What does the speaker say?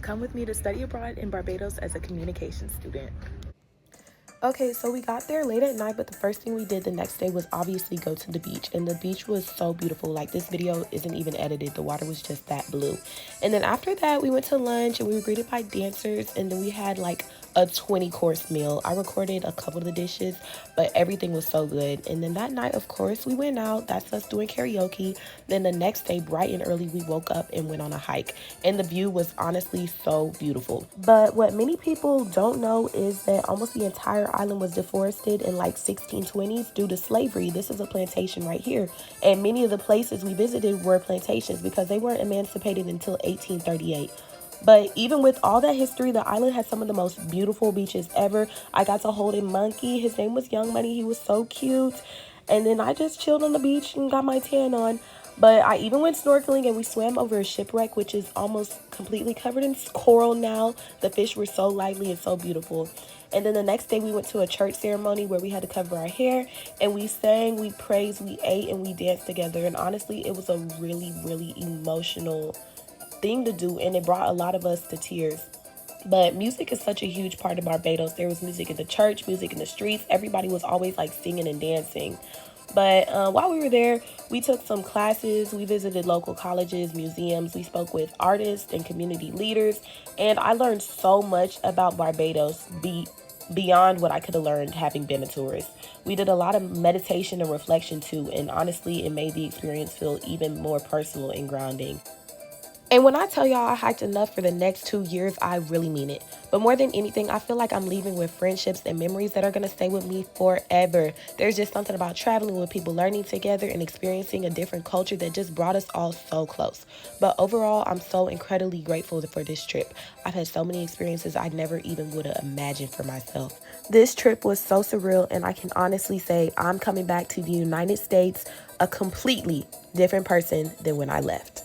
come with me to study abroad in Barbados as a communication student. Okay, so we got there late at night, but the first thing we did the next day was obviously go to the beach. And the beach was so beautiful. Like, this video isn't even edited. The water was just that blue. And then after that, we went to lunch and we were greeted by dancers. And then we had like a 20-course meal. I recorded a couple of the dishes, but everything was so good. And then that night, of course, we went out. That's us doing karaoke. Then the next day, bright and early, we woke up and went on a hike. And the view was honestly so beautiful. But what many people don't know is that almost the entire island was deforested in like 1620s due to slavery. This is a plantation right here. And many of the places we visited were plantations because they weren't emancipated until 1838. But even with all that history, the island has some of the most beautiful beaches ever. I got to hold a monkey. His name was Young Money. He was so cute. And then I just chilled on the beach and got my tan on. But I even went snorkeling and we swam over a shipwreck, which is almost completely covered in coral now. The fish were so lively and so beautiful. And then the next day we went to a church ceremony where we had to cover our hair and we sang, we praised, we ate, and we danced together. And honestly, it was a really, really emotional thing to do, and it brought a lot of us to tears. But music is such a huge part of Barbados. There was music in the church, music in the streets. Everybody was always like singing and dancing. But while we were there, we took some classes, we visited local colleges, museums, we spoke with artists and community leaders, and I learned so much about Barbados beyond what I could have learned having been a tourist. We did a lot of meditation and reflection too, and honestly, it made the experience feel even more personal and grounding. And when I tell y'all I hiked enough for the next 2 years, I really mean it. But more than anything, I feel like I'm leaving with friendships and memories that are going to stay with me forever. There's just something about traveling with people, learning together, and experiencing a different culture that just brought us all so close. But overall, I'm so incredibly grateful for this trip. I've had so many experiences I never even would have imagined for myself. This trip was so surreal, and I can honestly say I'm coming back to the United States a completely different person than when I left.